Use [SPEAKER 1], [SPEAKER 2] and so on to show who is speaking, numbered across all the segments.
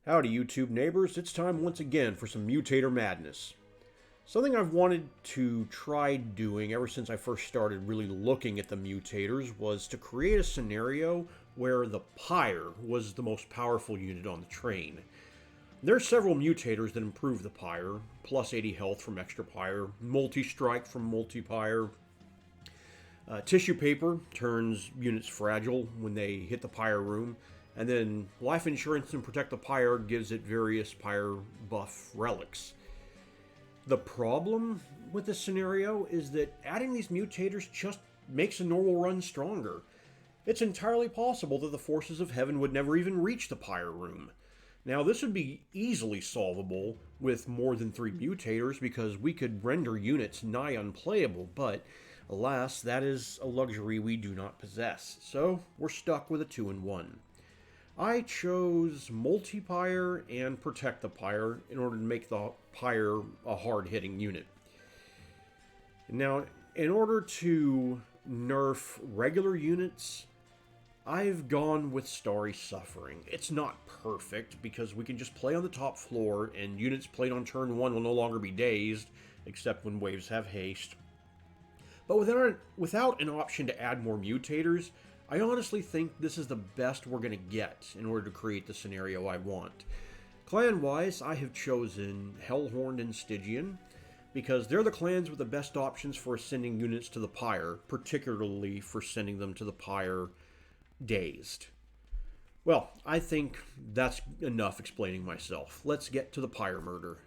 [SPEAKER 1] Howdy YouTube neighbors, it's time once again for some Mutator Madness. Something I've wanted to try doing ever since I first started really looking at the mutators was to create a scenario where the Pyre was the most powerful unit on the train. There are several mutators that improve the Pyre, plus 80 health from extra Pyre, multi-strike from Multi-Pyre. Tissue paper turns units fragile when they hit the Pyre room, and then life insurance and protect the Pyre gives it various Pyre buff relics. The problem with this scenario is that adding these mutators just makes a normal run stronger. It's entirely possible that the forces of heaven would never even reach the Pyre room. Now, this would be easily solvable with more than 3 mutators because we could render units nigh unplayable, but alas, that is a luxury we do not possess, so we're stuck with a 2-in-1. I chose Multi-Pyre and Protect the Pyre in order to make the Pyre a hard-hitting unit. Now, in order to nerf regular units, I've gone with Starry Suffering. It's not perfect because we can just play on the top floor and units played on turn 1 will no longer be dazed, except when waves have haste. But without an option to add more mutators, I honestly think this is the best we're going to get in order to create the scenario I want. Clan-wise, I have chosen Hellhorned and Stygian, because they're the clans with the best options for sending units to the Pyre, particularly for sending them to the Pyre dazed. Well, I think that's enough explaining myself. Let's get to the Pyre murder.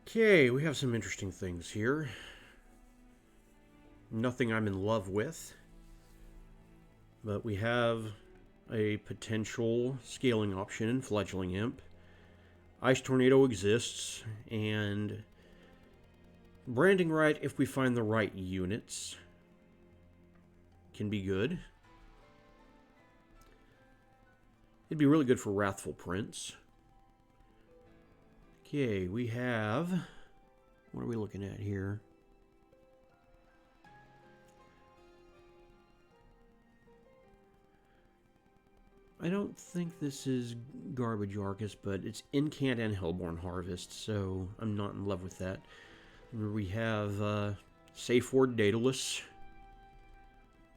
[SPEAKER 1] Okay, we have some interesting things here. Nothing I'm in love with. But we have a potential scaling option in Fledgling Imp. Ice Tornado exists, and branding right if we find the right units can be good. It'd be really good for Wrathful Prince. Okay, we have... what are we looking at here? I don't think this is Garbage Arcus, but it's Incant and Hellborn Harvest, so I'm not in love with that. We have Safe Word Daedalus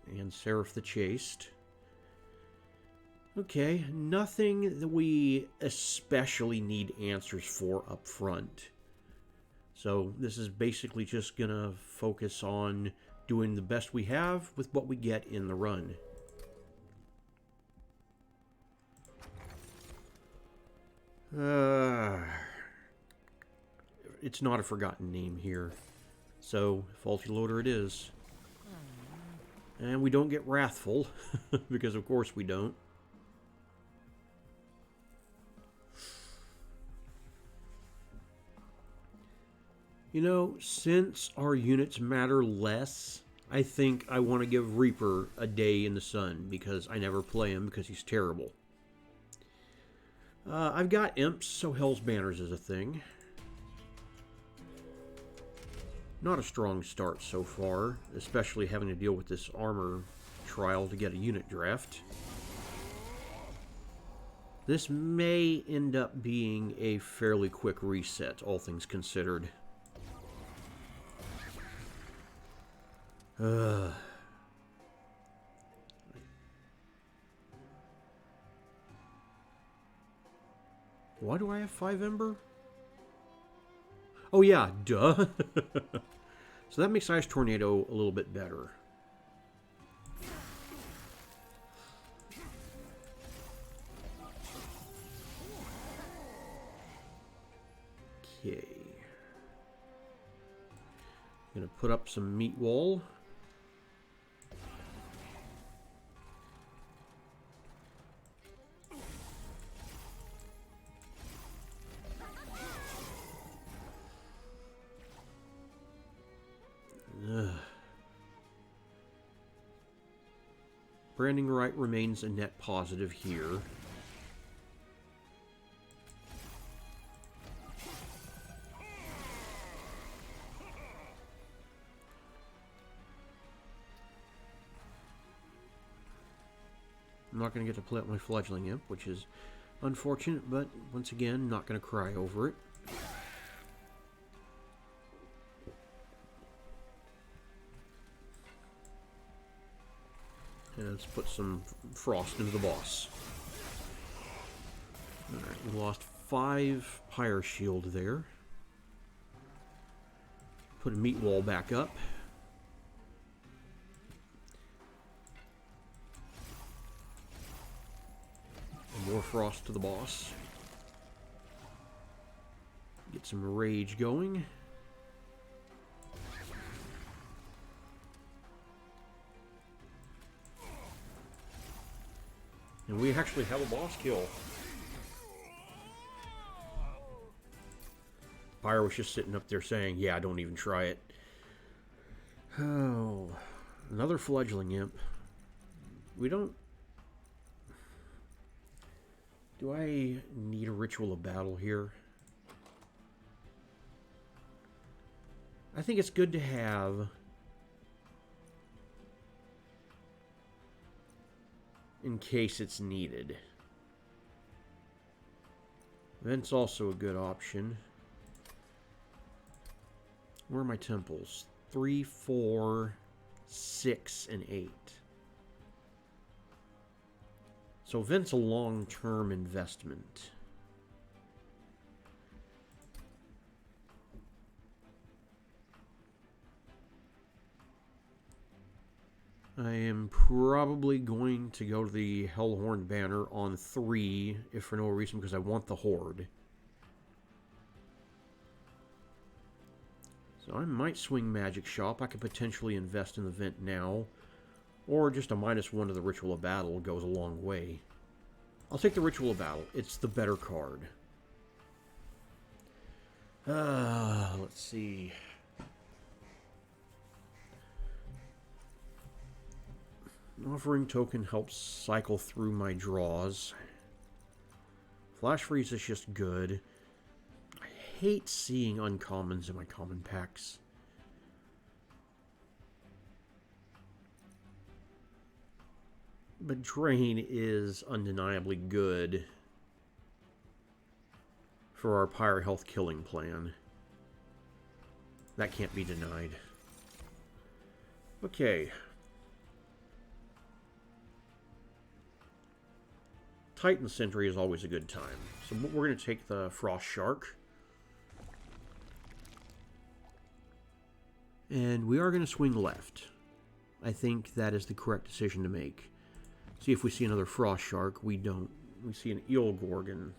[SPEAKER 1] and Seraph the Chaste. Okay, nothing that we especially need answers for up front. So this is basically just gonna focus on doing the best we have with what we get in the run. It's not a forgotten name here. So, Faulty Loader it is. And we don't get Wrathful, because of course we don't. You know, since our units matter less, I think I want to give Reaper a day in the sun, because I never play him because he's terrible. I've got Imps, so Hell's Banners is a thing. Not a strong start so far, especially having to deal with this armor trial to get a unit draft. This may end up being a fairly quick reset, all things considered. Why do I have 5 Ember? Oh yeah, duh. So that makes Ice Tornado a little bit better. Okay. Gonna put up some meat wall. Branding right remains a net positive here. not going to get to play out my Fledgling Imp, which is unfortunate, but once again, not going to cry over it. And let's put some frost into the boss. Alright, we lost 5 Pyre Shield there. Put a meat wall back up. And more frost to the boss. Get some rage going. And we actually have a boss kill. Pyre was just sitting up there saying, yeah, don't even try it. Oh, another Fledgling Imp. We don't... Do I need a Ritual of Battle here? I think it's good to have... in case it's needed. Vent's also a good option. Where are my temples? 3, 4, 6, and 8. So Vent's a long-term investment. I am probably going to go to the Hellhorn banner on 3, if for no reason, because I want the Horde. So I might swing Magic Shop. I could potentially invest in the Vent now. Or just a -1 to the Ritual of Battle goes a long way. I'll take the Ritual of Battle. It's the better card. Let's see. Offering Token helps cycle through my draws. Flash Freeze is just good. I hate seeing uncommons in my common packs. But Drain is undeniably good for our Pyre Health killing plan. That can't be denied. Okay. Titan Sentry is always a good time. So we're going to take the Frost Shark. And we are going to swing left. I think that is the correct decision to make. See if we see another Frost Shark. We don't. We see an Eel Gorgon.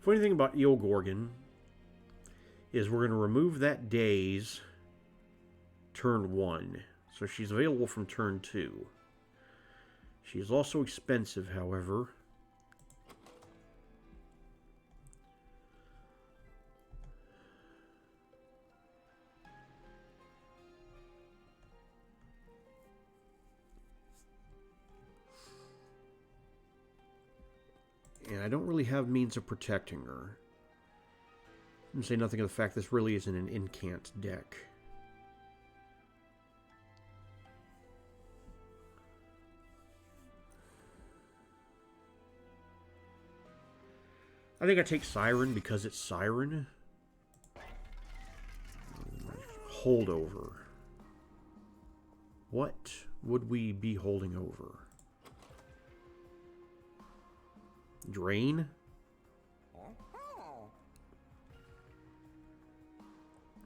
[SPEAKER 1] Funny thing about Eel Gorgon is we're going to remove that daze turn 1. So she's available from turn 2. She is also expensive, however. And I don't really have means of protecting her. And say nothing of the fact this really isn't an incant deck. I think I take Siren because it's Siren. Holdover. What would we be holding over? Drain?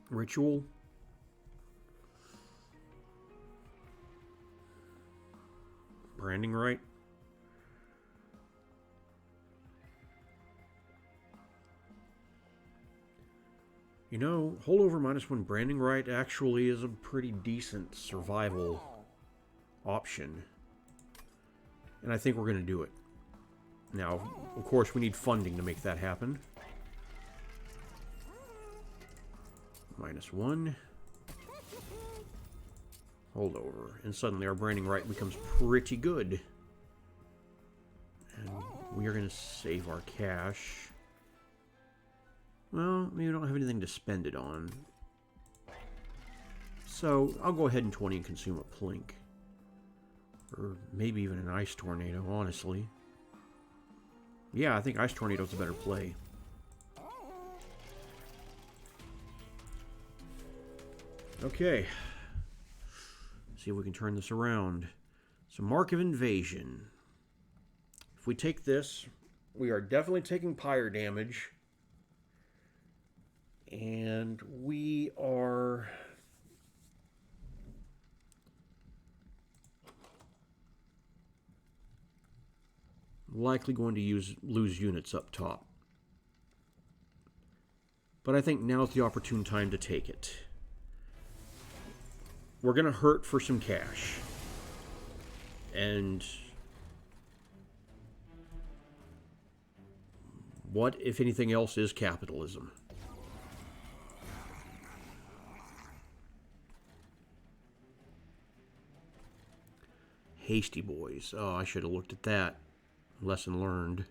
[SPEAKER 1] Ritual? Branding right? You know, holdover -1 branding right actually is a pretty decent survival option. And I think we're going to do it. Now, of course, we need funding to make that happen. -1. Holdover. And suddenly our branding right becomes pretty good. And we are going to save our cash. Well, we don't have anything to spend it on. So, I'll go ahead and 20 and consume a Plink. Or maybe even an Ice Tornado, honestly. Yeah, I think Ice Tornado's a better play. Okay. See if we can turn this around. So, Mark of Invasion. If we take this, we are definitely taking pyre damage. And we are... likely going to lose units up top. But I think now's the opportune time to take it. We're going to hurt for some cash. And what, if anything else, is capitalism? Hasty Boys. Oh, I should have looked at that. Lesson learned.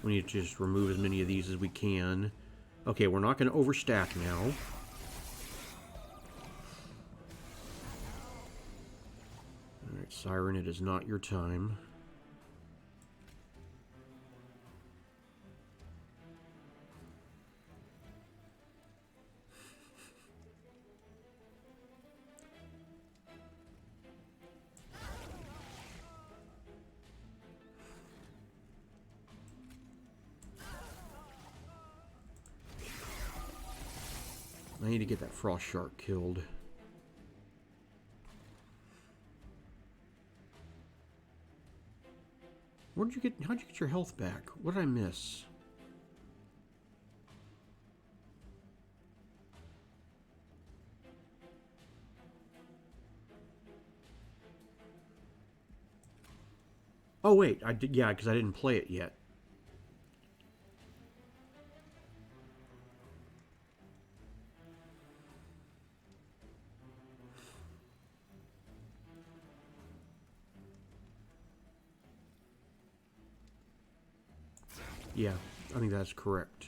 [SPEAKER 1] We need to just remove as many of these as we can. Okay, we're not going to overstack now. Alright, Siren, it is not your time. I need to get that frost shark killed. How'd you get your health back? What did I miss? Oh wait, I did, yeah, because I didn't play it yet. Yeah, I think that's correct.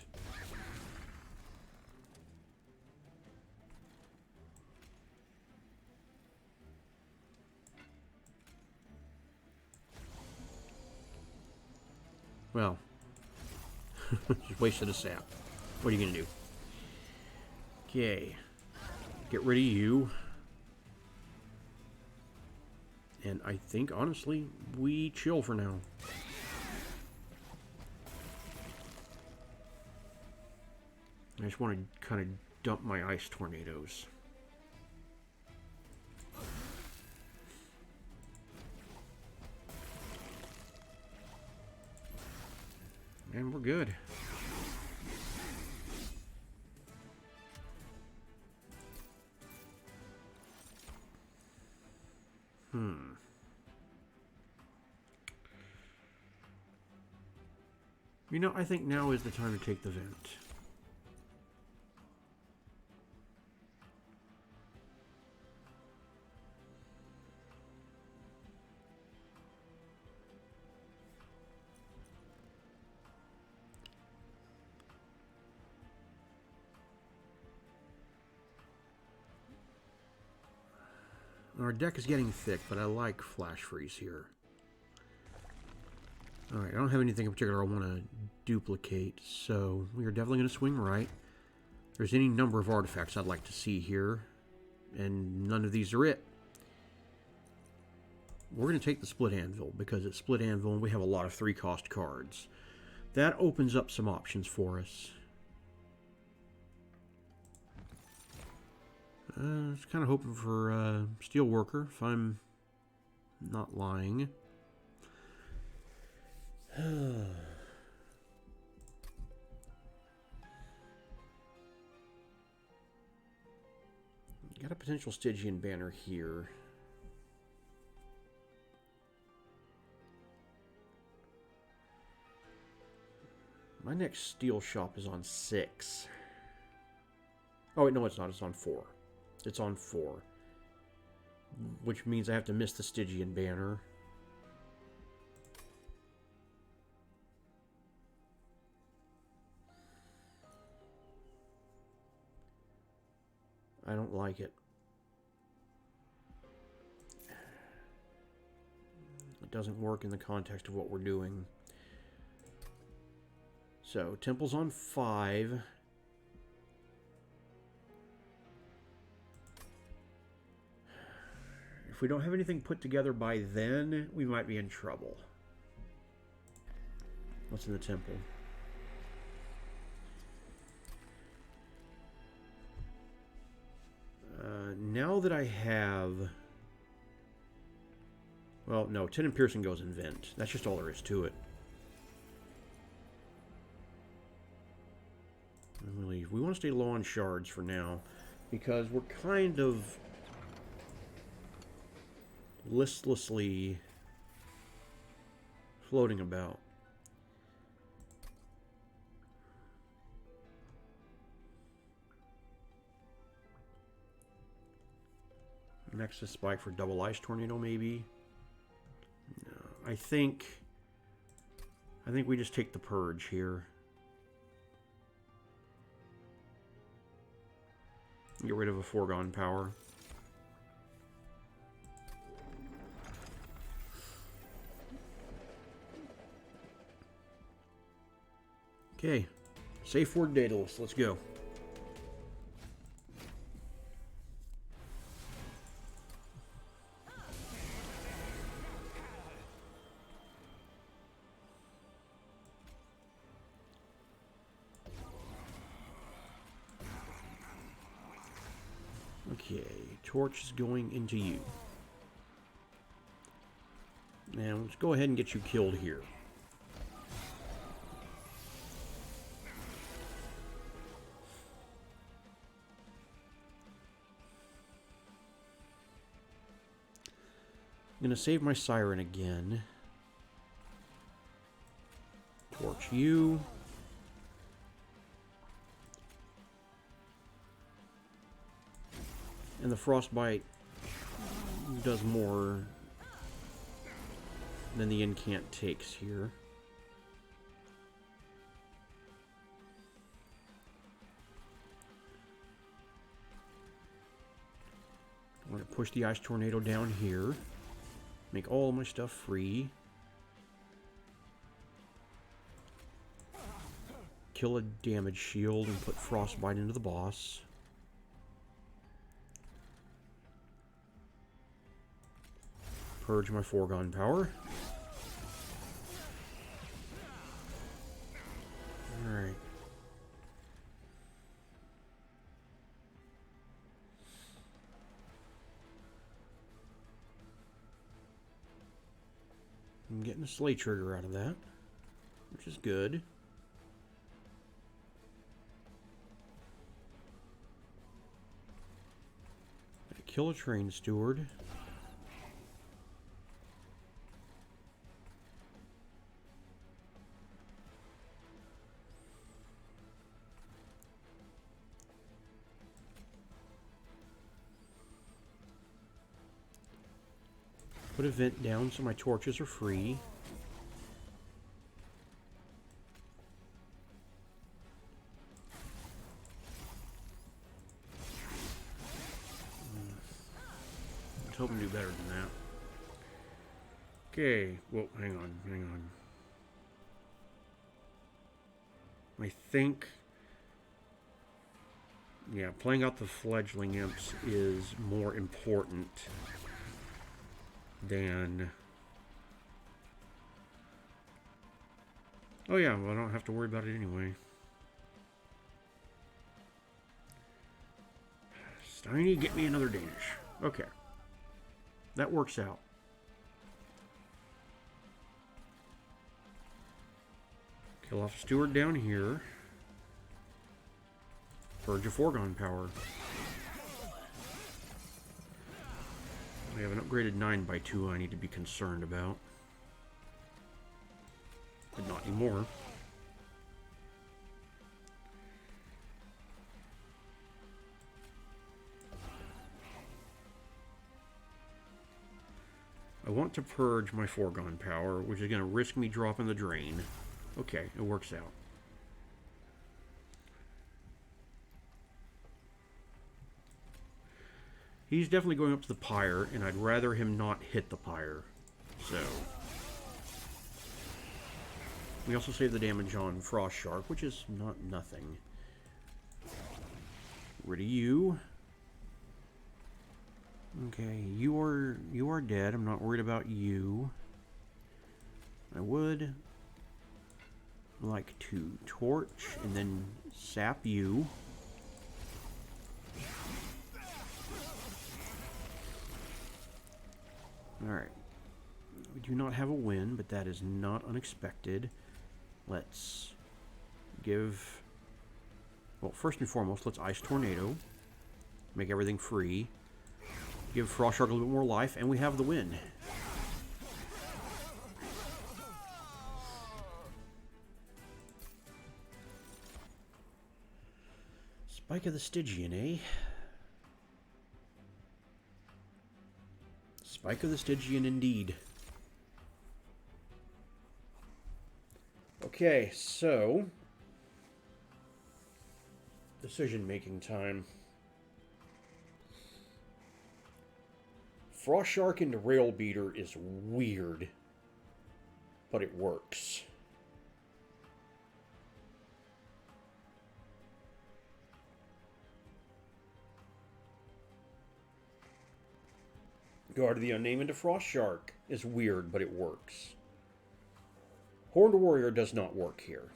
[SPEAKER 1] Well, just wasted a sap. What are you going to do? Okay. Get rid of you. And I think, honestly, we chill for now. I just want to kind of dump my ice tornadoes. And we're good. You know, I think now is the time to take the vent. Our deck is getting thick, but I like Flash Freeze here. Alright, I don't have anything in particular I want to duplicate, so we are definitely going to swing right. There's any number of artifacts I'd like to see here, and none of these are it. We're going to take the Split Anvil, because it's Split Anvil and we have a lot of 3-cost cards. That opens up some options for us. I was kind of hoping for Steelworker, if I'm not lying. Got a potential Stygian banner here. My next steel shop is on 6. Oh, wait, no, it's not. It's on 4. It's on 4. Which means I have to miss the Stygian banner. I don't like it. doesn't work in the context of what we're doing. So, temple's on 5. If we don't have anything put together by then, we might be in trouble. What's in the temple? Now that I have... Well, no, 10 and piercing goes in vent. That's just all there is to it. We want to stay low on shards for now, because we're kind of listlessly floating about. Nexus spike for double ice tornado, maybe. No, I think we just take the purge here. Get rid of a foregone power. Okay, safe word Daedalus, let's go. Okay, torch is going into you. Now, let's go ahead and get you killed here. I'm going to save my siren again. Torch you. And the frostbite does more than the incant takes here. I'm going to push the ice tornado down here. Make all my stuff free. Kill a damage shield and put frostbite into the boss. Purge my foregone power. Alright. I'm getting a slay trigger out of that, which is good. Kill a train steward. Put a vent down so my torches are free. Let's hope we do better than that. Okay, well, hang on. I think... yeah, playing out the fledgling imps is more important than... oh yeah, well, I don't have to worry about it anyway. Starry, get me another Danish. Okay. That works out. Kill off Steward down here. Purge a foregone power. We have an upgraded 9x2 I need to be concerned about. But not anymore. I want to purge my foregone power, which is going to risk me dropping the drain. Okay, it works out. He's definitely going up to the pyre, and I'd rather him not hit the pyre. So, We also save the damage on Frost Shark, which is not nothing. Rid of you. Okay, you are dead. I'm not worried about you. I would like to torch and then sap you. Alright. We do not have a win, but that is not unexpected. Let's give... Well, first and foremost, let's Ice Tornado. Make everything free. Give Frost Shark a little bit more life, and we have the win. Spike of the Stygian, eh? Spike of the Stygian, indeed. Okay, so... decision-making time. Frost Shark into Rail Beater is weird, but it works. Guard of the Unnamed into Frost Shark is weird, but it works. Horned Warrior does not work here.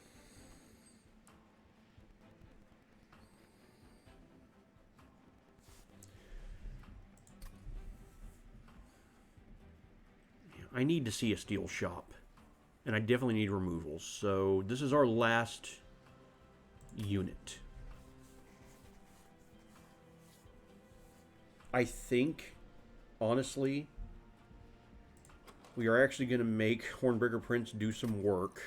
[SPEAKER 1] I need to see a steel shop, and I definitely need removals. So this is our last unit. I think, honestly, we are actually going to make Hornbreaker Prince do some work.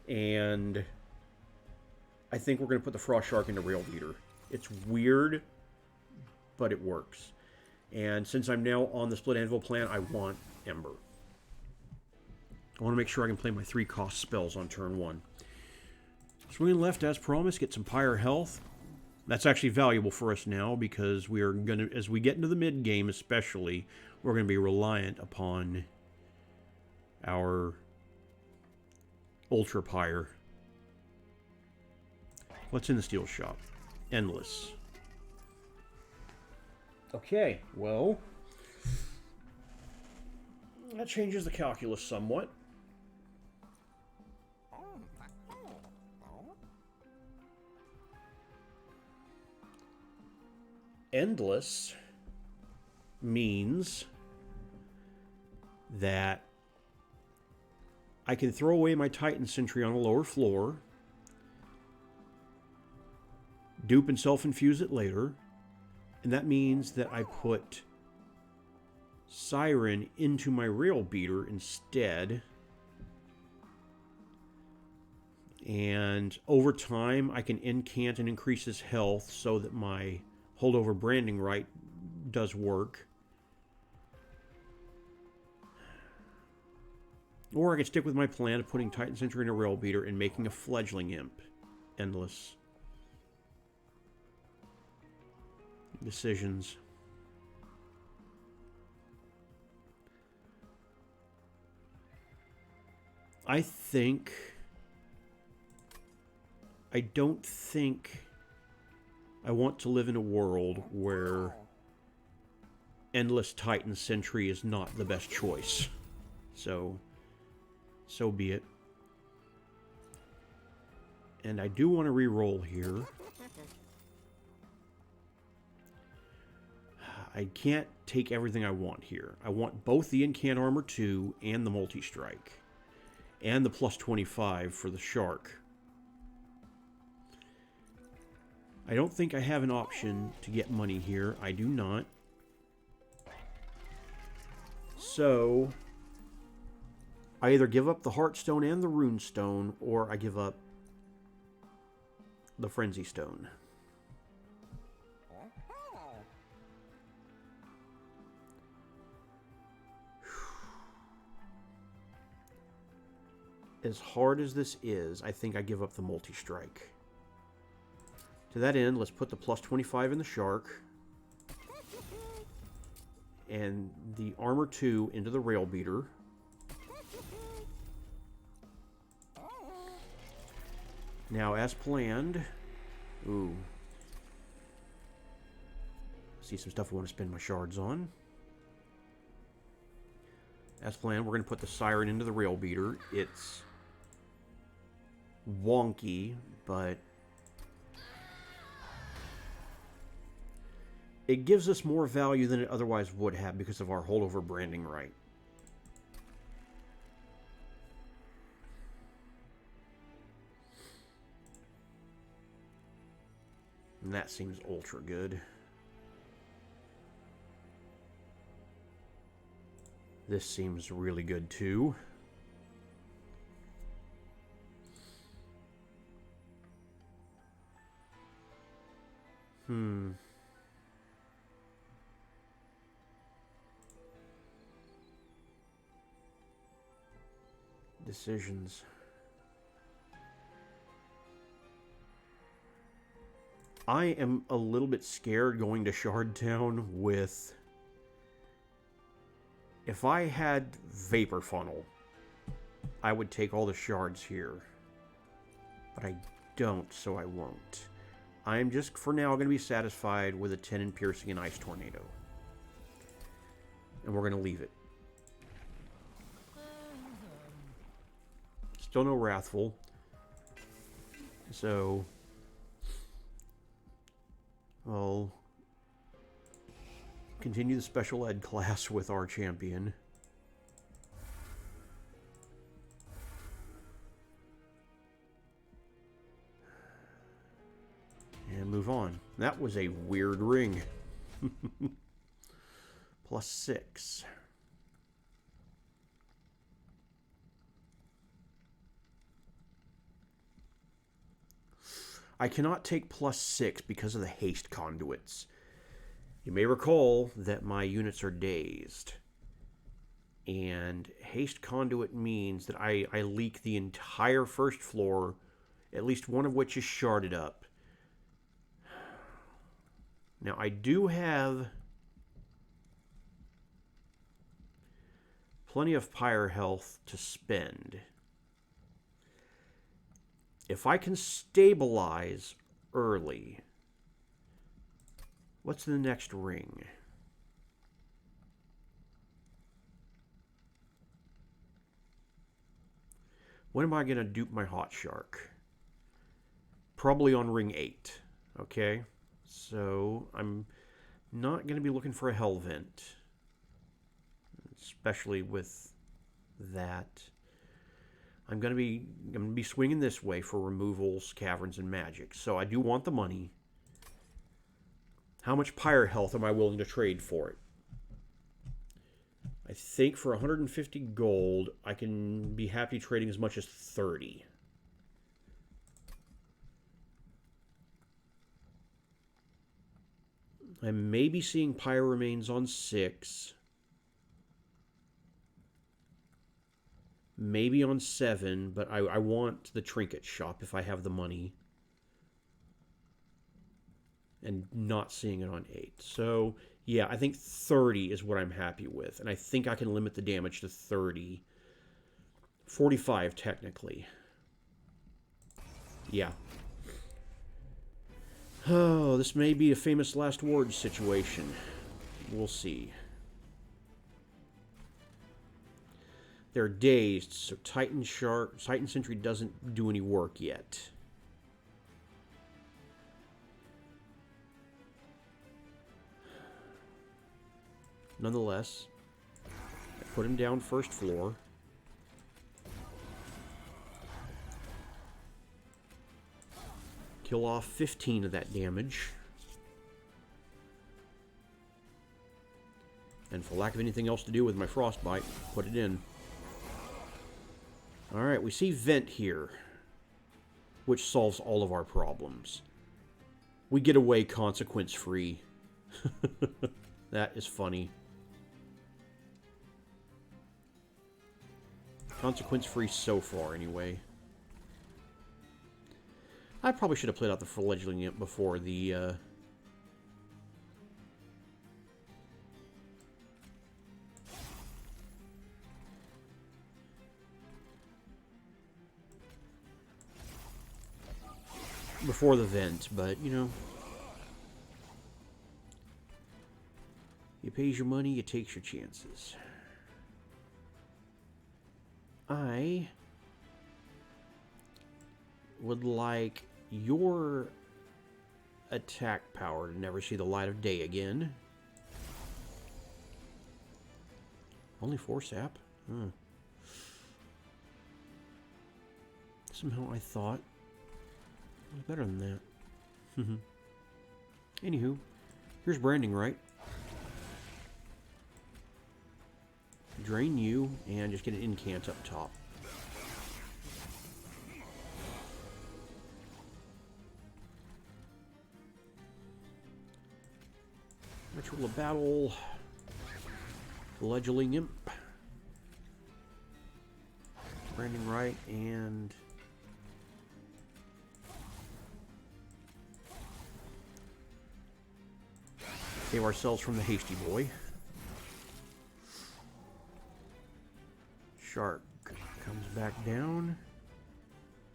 [SPEAKER 1] And I think we're going to put the Frost Shark into Rail Beater. It's weird, but it works. And since I'm now on the Split Anvil plan, I want Ember. I want to make sure I can play my 3-cost spells on turn 1. Swinging left as promised, get some Pyre health. That's actually valuable for us now because we are going to, as we get into the mid game especially, we're going to be reliant upon our Ultra Pyre. What's in the steel shop? Endless. Okay, well, that changes the calculus somewhat. Endless means that I can throw away my Titan Sentry on a lower floor, dupe and self-infuse it later, and that means that I put Siren into my Rail Beater instead. And over time, I can incant and increase his health so that my holdover branding right does work. Or I could stick with my plan of putting Titan Sentry in a Rail Beater and making a Fledgling Imp. Endless. Decisions. I don't think I want to live in a world where Endless Titan Sentry is not the best choice. So be it. And I do want to re-roll here. I can't take everything I want here. I want both the Incant Armor 2 and the Multi-Strike. And the plus 25 for the Shark. I don't think I have an option to get money here. I do not. So I either give up the Heartstone and the Runestone, or I give up the Frenzy Stone. As hard as this is, I think I give up the Multi-Strike. To that end, let's put the plus 25 in the Shark. And the Armor 2 into the Rail Beater. Now, as planned... Ooh. See some stuff I want to spend my shards on. As planned, we're going to put the Siren into the Rail Beater. It's wonky, but it gives us more value than it otherwise would have because of our holdover branding right. And that seems ultra good. This seems really good too. Decisions. I am a little bit scared going to Shardtown with... If I had Vapor Funnel, I would take all the shards here. But I don't, so I won't. I'm just, for now, going to be satisfied with a 10 in Piercing and Ice Tornado. And we're going to leave it. Still no Wrathful. So... I'll continue the special ed class with our champion. And move on. That was a weird ring. +6. I cannot take +6 because of the haste conduits. You may recall that my units are dazed. And haste conduit means that I leak the entire first floor, at least one of which is sharded up. Now, I do have plenty of pyre health to spend. If I can stabilize early, what's the next ring? When am I going to dupe my Hot Shark? Probably on ring 8, okay? So I'm not going to be looking for a Hell Vent, especially with that. I'm going to be swinging this way for removals, caverns, and magic. So I do want the money. How much pyre health am I willing to trade for it? I think for 150 gold, I can be happy trading as much as 30. I may be seeing pyre remains on 6. Maybe on 7, but I want the trinket shop if I have the money. And not seeing it on 8. So, yeah, I think 30 is what I'm happy with. And I think I can limit the damage to 30. 45, technically. Yeah. Oh, this may be a famous last words situation. We'll see. They're dazed, so Titan Sentry doesn't do any work yet. Nonetheless, I put him down first floor. Kill off 15 of that damage. And for lack of anything else to do with my Frostbite, put it in. Alright, we see Vent here, which solves all of our problems. We get away consequence-free. That is funny. Consequence-free so far, anyway. I probably should have played out the fledgling before the... before the vent, but, you know, you pays your money, you takes your chances. I would like your attack power to never see the light of day again. Only 4 sap? Huh. Somehow I thought it was better than that. Anywho, here's branding, right? Drain you and just get an incant up top. Ritual of Battle. Fledgling Imp. Branding right and save ourselves from the hasty boy. Shark comes back down.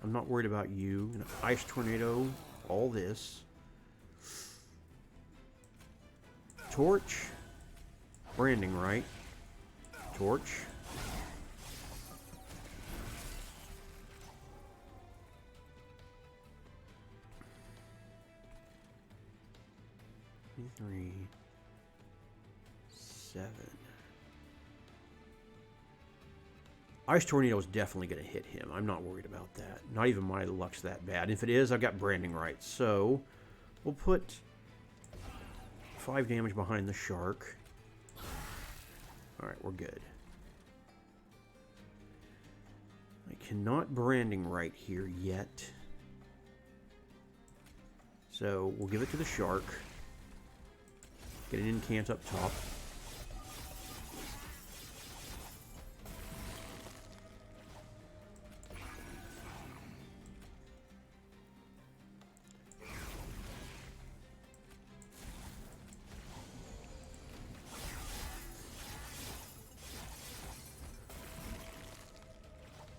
[SPEAKER 1] I'm not worried about you. Ice Tornado, all this. Torch. Branding right. Torch. Three, 7. Ice Tornado is definitely going to hit him. I'm not worried about that. Not even my luck's that bad. If it is, I've got branding right. So we'll put 5 damage behind the shark. Alright, we're good. I cannot branding right here yet. So we'll give it to the shark. Get an incant up top.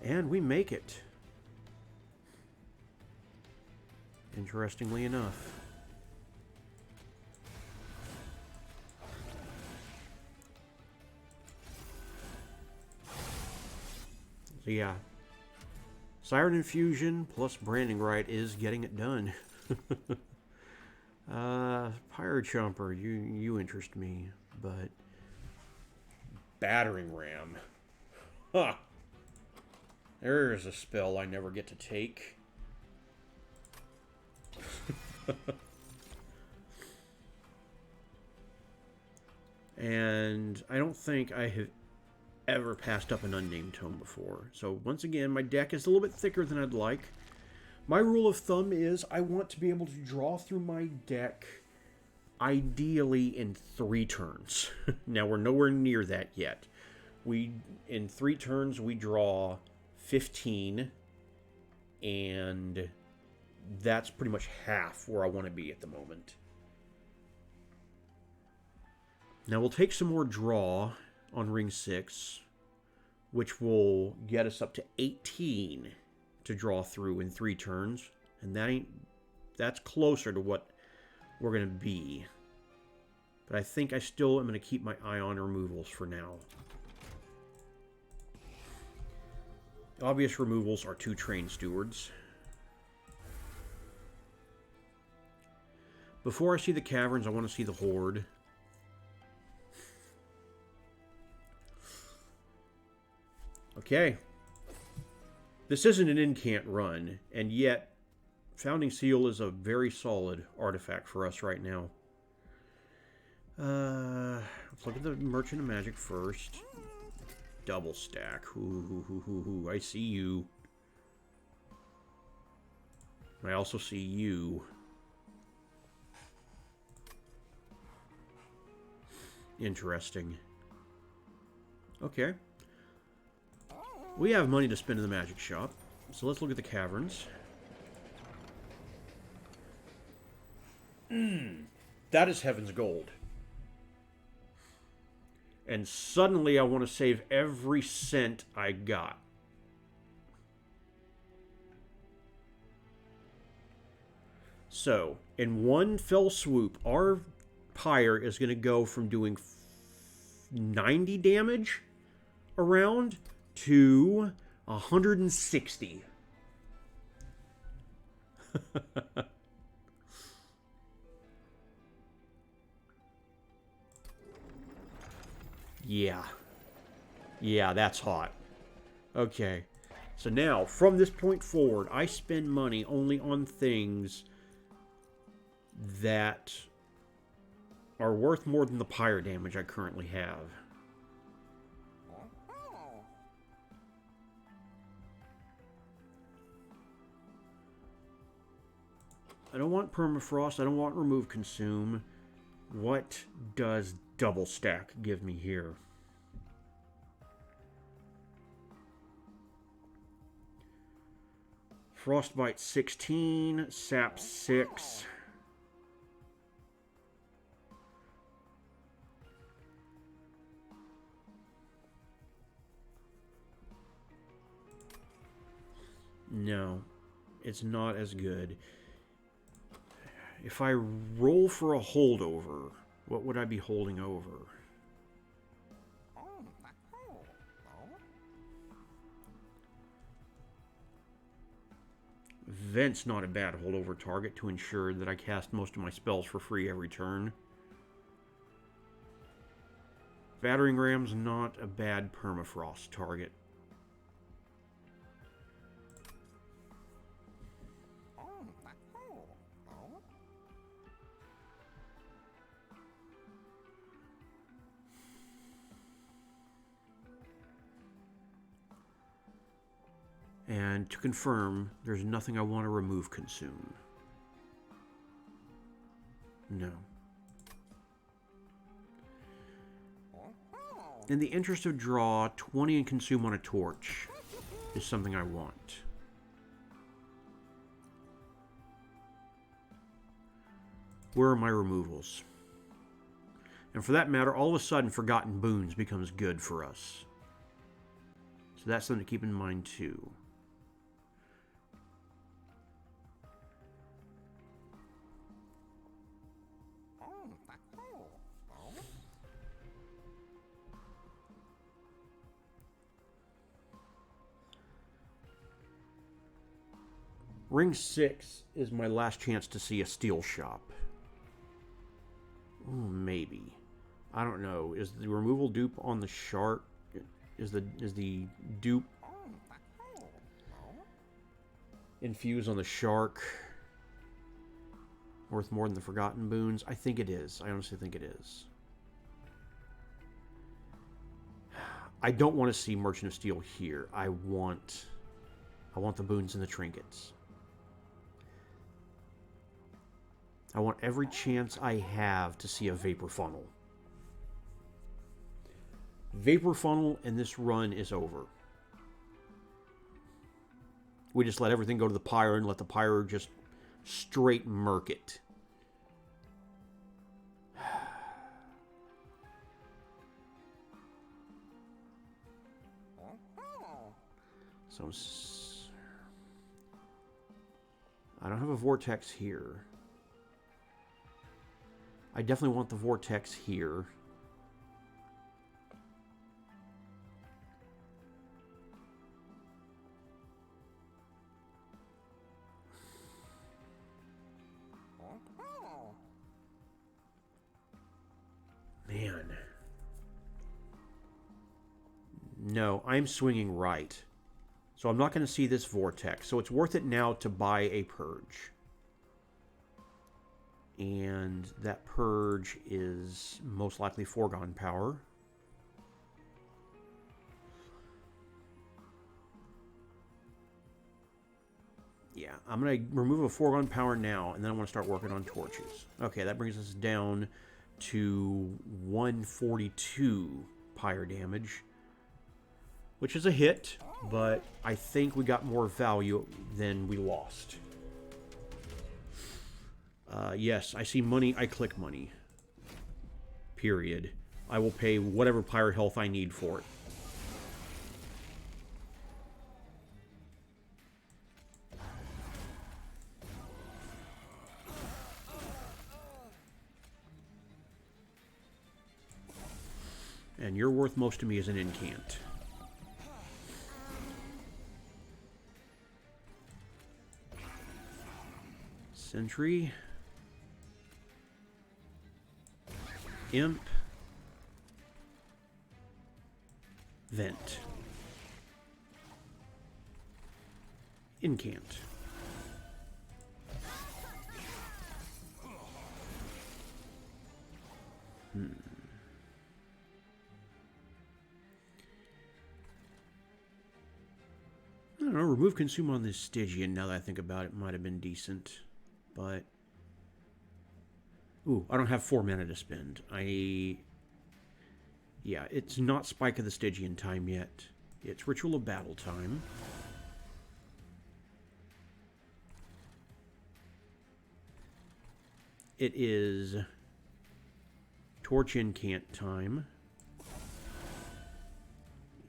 [SPEAKER 1] And we make it. Interestingly enough. So yeah, Siren Infusion plus Branding Right is getting it done. Pyre Chomper, you interest me, but Battering Ram. Huh. There's a spell I never get to take. And I don't think I have ever passed up an unnamed tome before. So once again, my deck is a little bit thicker than I'd like. My rule of thumb is I want to be able to draw through my deck ideally in 3 turns. Now we're nowhere near that yet. In 3 turns we draw 15, and that's pretty much half where I want to be at the moment. Now we'll take some more draw on ring 6, which will get us up to 18 to draw through in 3 turns, and that's closer to what we're going to be. But I think I still am going to keep my eye on removals for now. Obvious removals are 2 Train Stewards. Before I see the caverns, I want to see the Horde. Okay. This isn't an incant run, and yet Founding Seal is a very solid artifact for us right now. Let's look at the Merchant of Magic first. Double stack. Ooh, I see you. I also see you. Interesting. Okay. We have money to spend in the magic shop, so let's look at the caverns. That is Heaven's Gold. And suddenly I want to save every cent I got. So, in one fell swoop, our Pyre is going to go from doing 90 damage around to 160. Yeah. Yeah, that's hot. Okay. So now, from this point forward, I spend money only on things that are worth more than the Pyre damage I currently have. I don't want Permafrost. I don't want Remove Consume. What does Double Stack give me here? Frostbite 16, Sap 6. No, it's not as good. If I roll for a holdover, what would I be holding over? Vent's not a bad holdover target to ensure that I cast most of my spells for free every turn. Battering Ram's not a bad Permafrost target. And to confirm, there's nothing I want to remove consume. No. In the interest of draw, 20 and consume on a torch is something I want. Where are my removals? And for that matter, all of a sudden, Forgotten Boons becomes good for us. So that's something to keep in mind too. Ring 6 is my last chance to see a steel shop. Ooh, maybe. I don't know. Is the removal dupe on the shark? Is the dupe infused on the shark worth more than the Forgotten Boons? I think it is. I honestly think it is. I don't want to see Merchant of Steel here. I want the boons and the trinkets. I want every chance I have to see a Vapor Funnel. Vapor Funnel and this run is over. We just let everything go to the Pyre and let the Pyre just straight murk it. So I don't have a Vortex here. I definitely want the Vortex here. Man. No, I'm swinging right. So I'm not going to see this Vortex. So it's worth it now to buy a Purge. And that Purge is most likely foregone power. Yeah, I'm going to remove a foregone power now, and then I want to start working on torches. Okay, that brings us down to 142 Pyre damage, which is a hit, but I think we got more value than we lost. Yes, I see money, I click money. Period. I will pay whatever Pyre health I need for it. And you're worth most to me as an incant. Sentry. Imp. Vent. Incant. I don't know, remove consume on this Stygian, now that I think about it, might have been decent. But... ooh, I don't have 4 mana to spend. Yeah, it's not Spike of the Stygian time yet. It's Ritual of Battle time. It is Torch Incant time.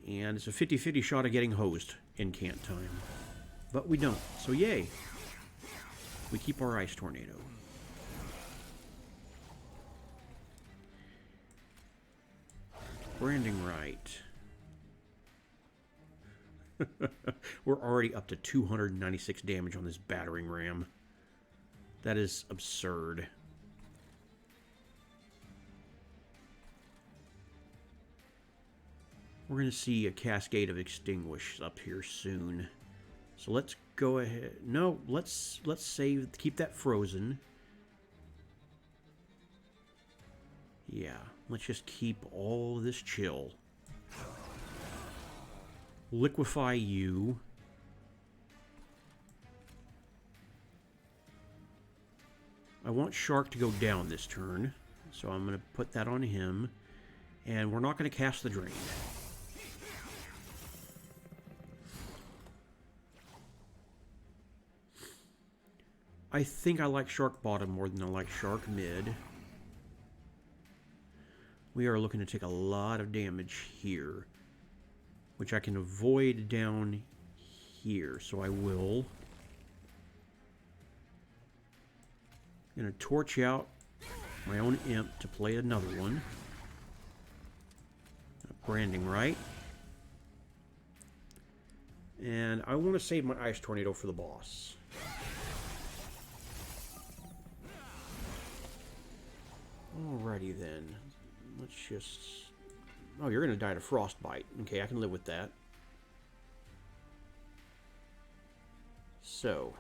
[SPEAKER 1] And it's a 50-50 shot of getting hosed Incant time. But we don't, so yay. We keep our Ice Tornado. Branding right. We're already up to 296 damage on this battering ram. That is absurd. We're going to see a Cascade of Extinguish up here soon. So let's go ahead. No, let's save, keep that frozen. Yeah, let's just keep all this chill. Liquefy you. I want Shark to go down this turn, so I'm going to put that on him. And we're not going to cast the Drain. I think I like Shark bottom more than I like Shark mid. We are looking to take a lot of damage here, which I can avoid down here, so I will. I'm going to torch out my own imp to play another one. Branding right. And I want to save my Ice Tornado for the boss. Alrighty then. Let's just... oh, you're going to die to Frostbite. Okay, I can live with that. So...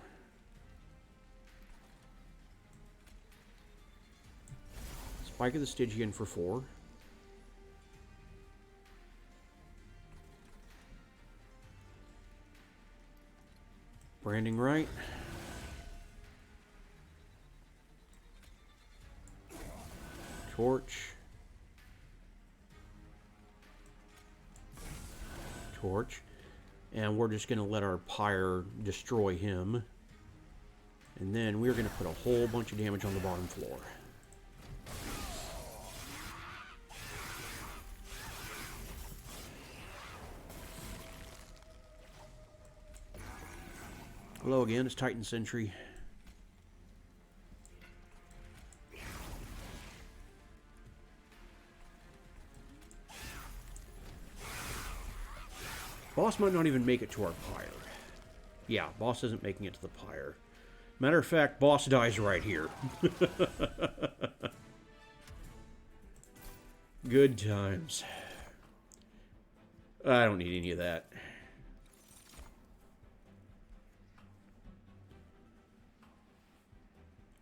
[SPEAKER 1] Spike of the Stygian for 4. Branding right. Torch. Torch. And we're just going to let our Pyre destroy him. And then we're going to put a whole bunch of damage on the bottom floor. Hello again, it's Titan Sentry. Boss might not even make it to our Pyre. Yeah, boss isn't making it to the Pyre. Matter of fact, boss dies right here. Good times. I don't need any of that.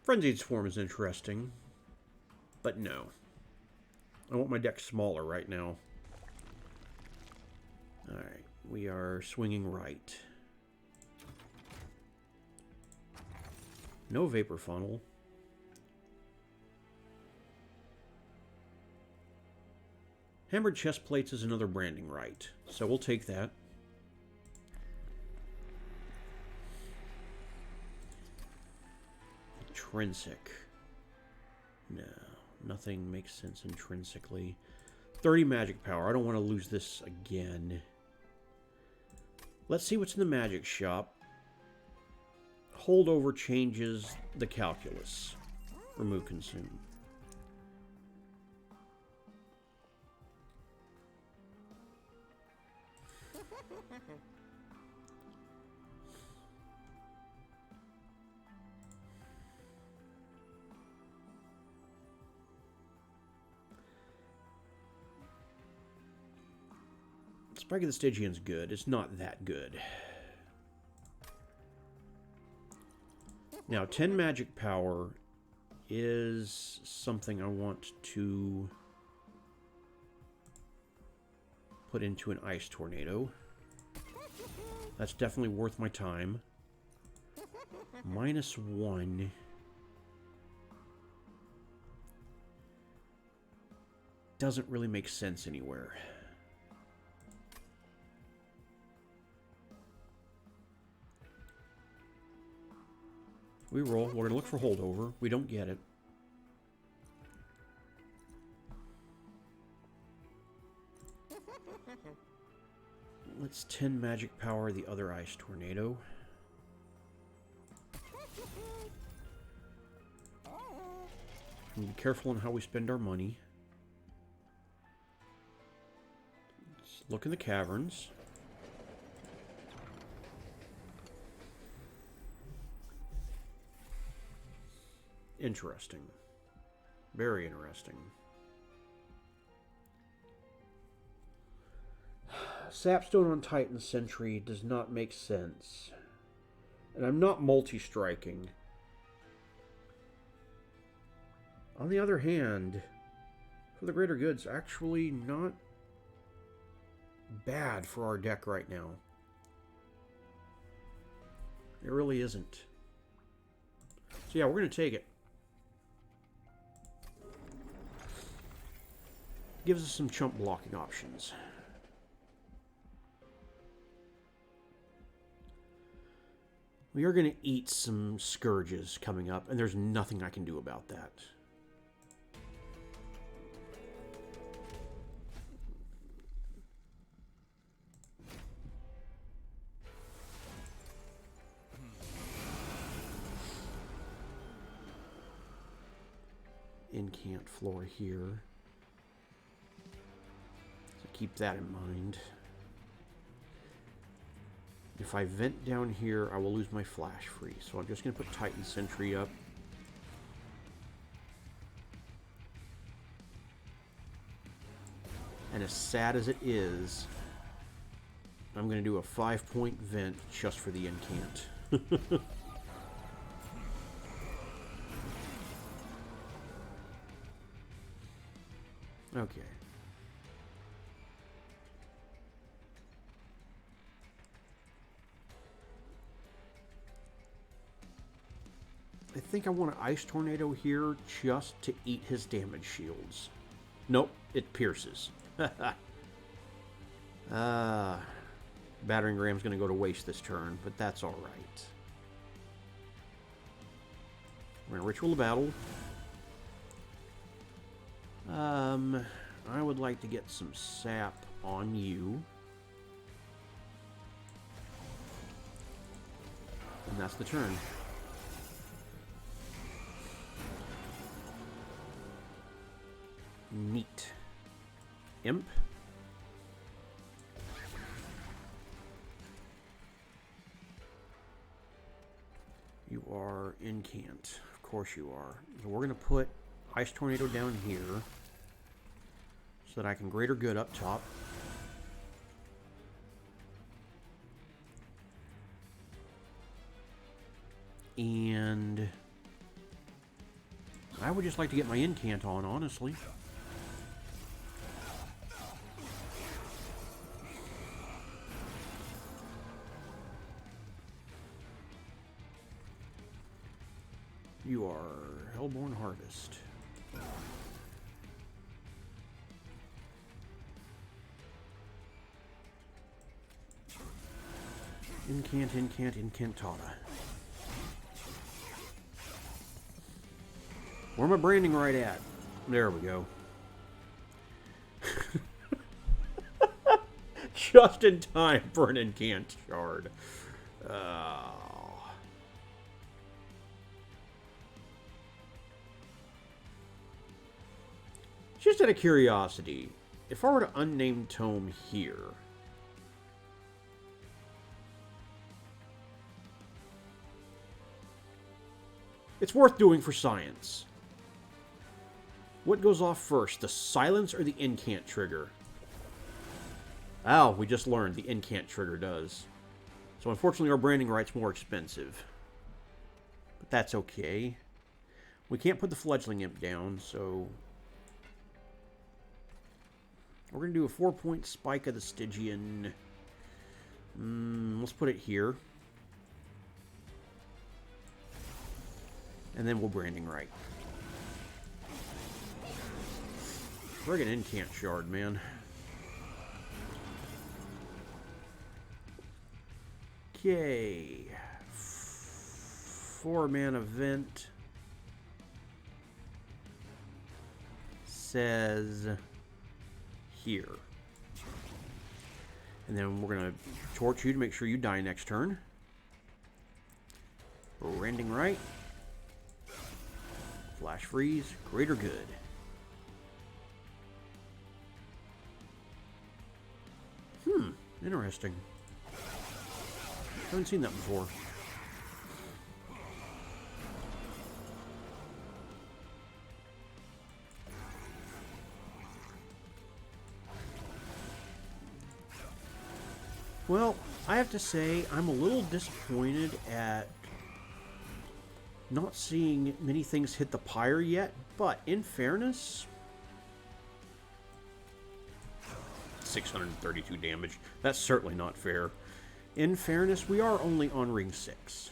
[SPEAKER 1] Frenzied Swarm is interesting, but no. I want my deck smaller right now. Alright, we are swinging right. No Vapor Funnel. Hammered Chest Plates is another branding right, so we'll take that. Intrinsic. No, nothing makes sense intrinsically. 30 magic power. I don't want to lose this again. Let's see what's in the magic shop. Holdover changes the calculus. Remove consume. Spike of the Stygian's good. It's not that good. Now, 10 magic power is something I want to put into an ice tornado. That's definitely worth my time. -1. Doesn't really make sense anywhere. We roll. We're going to look for holdover. We don't get it. Let's 10 magic power the other ice tornado. And be careful on how we spend our money. Let's look in the caverns. Interesting. Very interesting. Sapstone on Titan Sentry does not make sense. And I'm not multi-striking. On the other hand, for the greater good's actually not bad for our deck right now. It really isn't. So yeah, we're going to take it. Gives us some chump blocking options. We are going to eat some Scourges coming up, and there's nothing I can do about that. Incant floor here. So keep that in mind. If I vent down here, I will lose my flash free. So I'm just going to put Titan Sentry up. And as sad as it is, I'm going to do a 5-point vent just for the incant. Okay. I think I want an Ice Tornado here just to eat his damage shields. Nope, it pierces. Battering Ram's going to go to waste this turn, but that's alright. We're going to Ritual of Battle. I would like to get some sap on you. And that's the turn. Neat. Imp. You are incant. Of course you are. So we're going to put Ice Tornado down here so that I can Greater Good up top. And I would just like to get my incant on, honestly. You are Hellborn Harvest. Incantata. Where am I branding right at? There we go. Just in time for an incant shard. Just out of curiosity, if I were to unnamed tome here, it's worth doing for science. What goes off first, the silence or the incant trigger? Oh, we just learned the incant trigger does. So unfortunately our branding right's more expensive. But that's okay. We can't put the fledgling imp down, so... We're going to do a 4-point spike of the Stygian. Let's put it here. And then we'll branding right. Friggin' incant shard, man. Okay. 4-man event. Says here. And then we're going to torch you to make sure you die next turn. Branding right. Flash freeze. Greater good. Interesting. Haven't seen that before. Well, I have to say, I'm a little disappointed at not seeing many things hit the pyre yet, but in fairness, 632 damage. That's certainly not fair. In fairness, we are only on ring 6.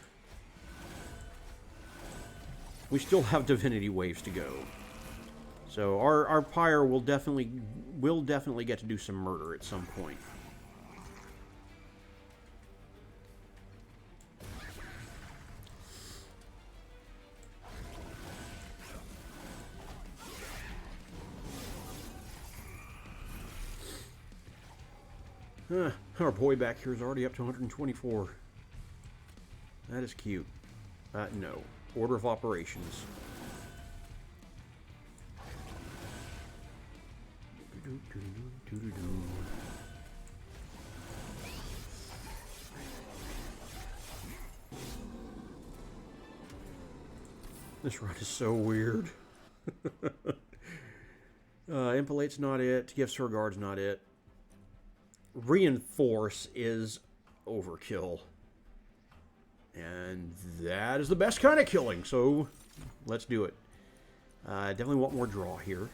[SPEAKER 1] We still have Divinity waves to go. So our pyre will definitely get to do some murder at some point. Our boy back here is already up to 124. That is cute. No. Order of operations. This run is so weird. Impallate's not it. Gift Surguard's not it. Reinforce is overkill. And that is the best kind of killing, so let's do it. Definitely want more draw here.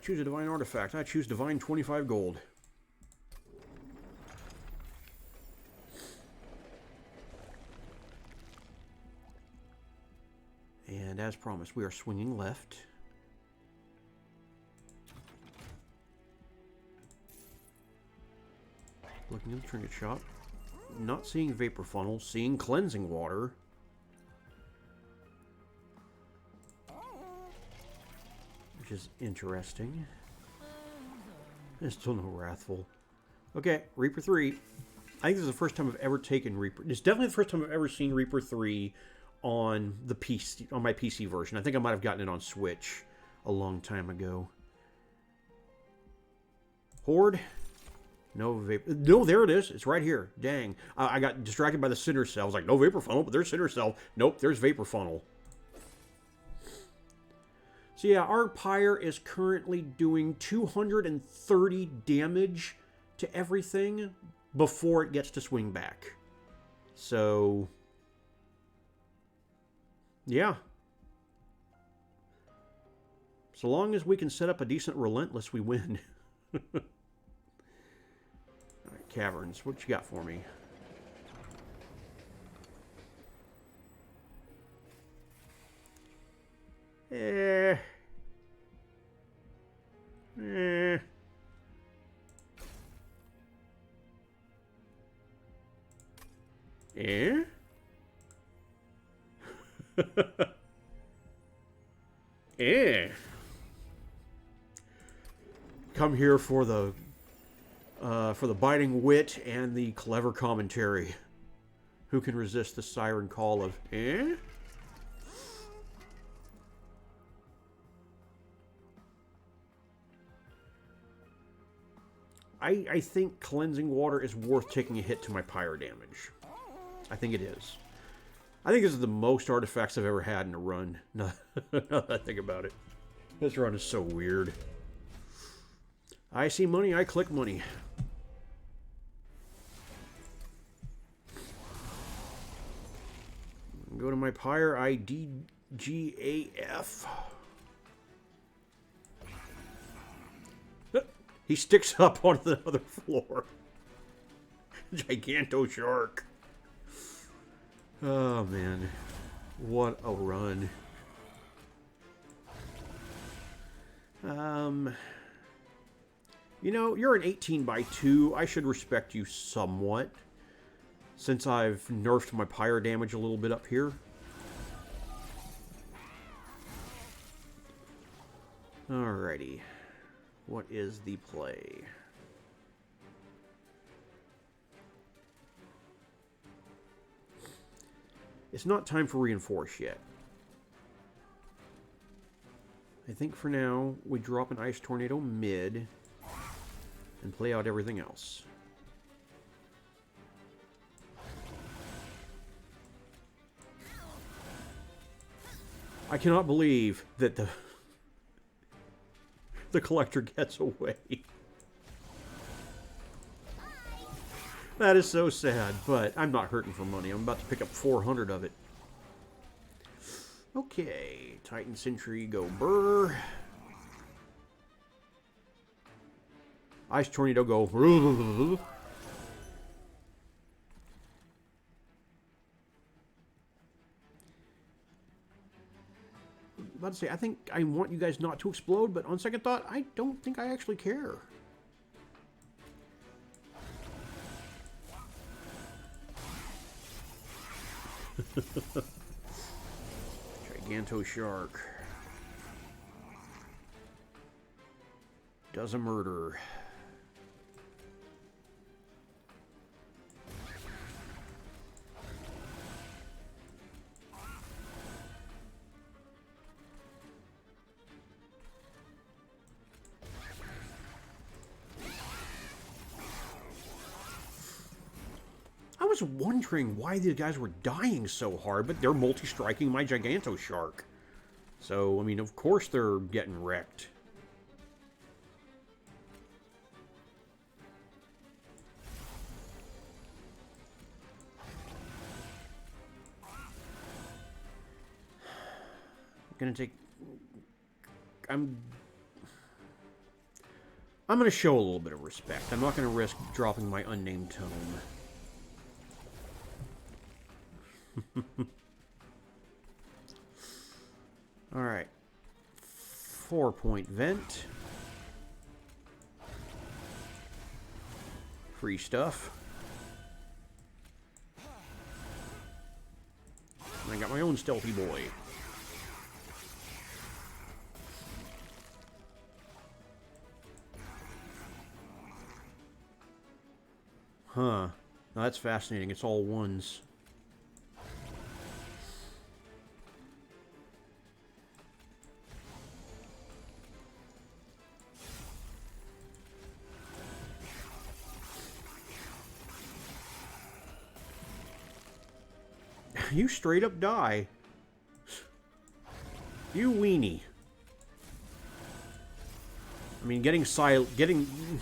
[SPEAKER 1] Choose a divine artifact. I choose divine 25 gold. And as promised, we are swinging left. Looking in the trinket shop. Not seeing vapor funnel, seeing cleansing water. Which is interesting. There's still no Wrathful. Okay, Reaper 3. I think this is the first time I've ever taken Reaper. It's definitely the first time I've ever seen Reaper 3 on the PC, on my PC version. I think I might have gotten it on Switch a long time ago. Horde. No vapor. No, there it is. It's right here. Dang. I got distracted by the Cinder Cell. I was like, no Vapor Funnel, but there's Cinder Cell. Nope, there's Vapor Funnel. So yeah, our Pyre is currently doing 230 damage to everything before it gets to swing back. So, yeah. So long as we can set up a decent Relentless, we win. Caverns, what you got for me? Eh. Come here for the biting wit and the clever commentary. Who can resist the siren call of I think cleansing water is worth taking a hit to my pyre damage. I think it is. I think this is the most artifacts I've ever had in a run. Now that I think about it. This run is so weird. I see money, I click money. Go to my Pyre IDGAF. He sticks up onto the other floor. Giganto shark. Oh, man. What a run. You know, you're an 18x2. I should respect you somewhat, since I've nerfed my pyre damage a little bit up here. Alrighty. What is the play? It's not time for reinforce yet. I think for now, we drop an Ice Tornado mid and play out everything else. I cannot believe that the collector gets away. That is so sad, but I'm not hurting for money. I'm about to pick up 400 of it. Okay, Titan Sentry, go burr. Ice Tornado, go. About to say, I think I want you guys not to explode, but on second thought, I don't think I actually care. Giganto shark does a murder. I was wondering why these guys were dying so hard, but they're multi-striking my Giganto Shark. So, I mean, of course they're getting wrecked. I'm gonna show a little bit of respect. I'm not gonna risk dropping my unnamed tome. Alright. 4-point vent. Free stuff. And I got my own stealthy boy. Huh. Now that's fascinating. It's all ones. You straight up die. You weenie. I mean, getting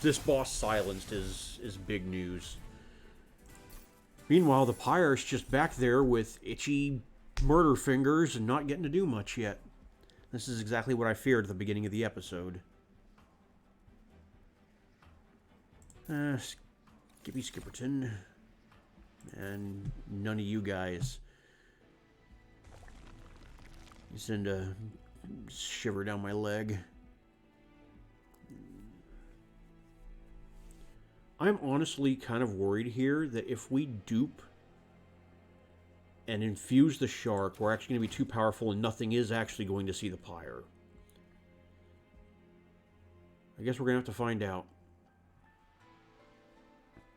[SPEAKER 1] this boss silenced is big news. Meanwhile, the Pyre's just back there with itchy murder fingers and not getting to do much yet. This is exactly what I feared at the beginning of the episode. Skippy Skipperton. And none of you guys. You send a shiver down my leg. I'm honestly kind of worried here that if we dupe and infuse the shark, we're actually going to be too powerful and nothing is actually going to see the pyre. I guess we're going to have to find out.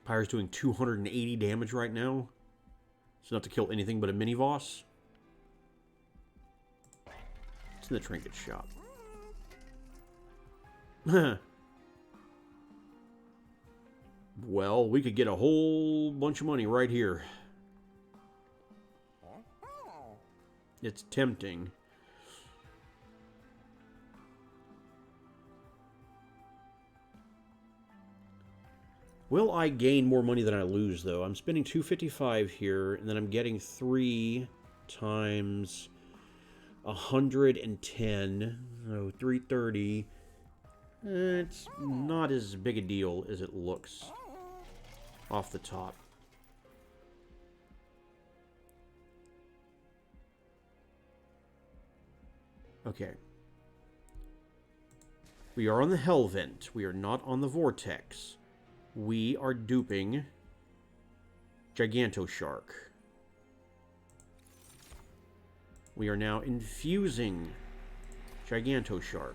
[SPEAKER 1] Pyre's doing 280 damage right now. It's enough to kill anything but a mini-boss. It's in the trinket shop. Well, we could get a whole bunch of money right here. It's tempting. Will I gain more money than I lose, though? I'm spending 255 here, and then I'm getting 3 times 110. So 330. It's not as big a deal as it looks off the top. Okay. We are on the Hell Vent. We are not on the Vortex. We are duping Gigantoshark. We are now infusing Gigantoshark.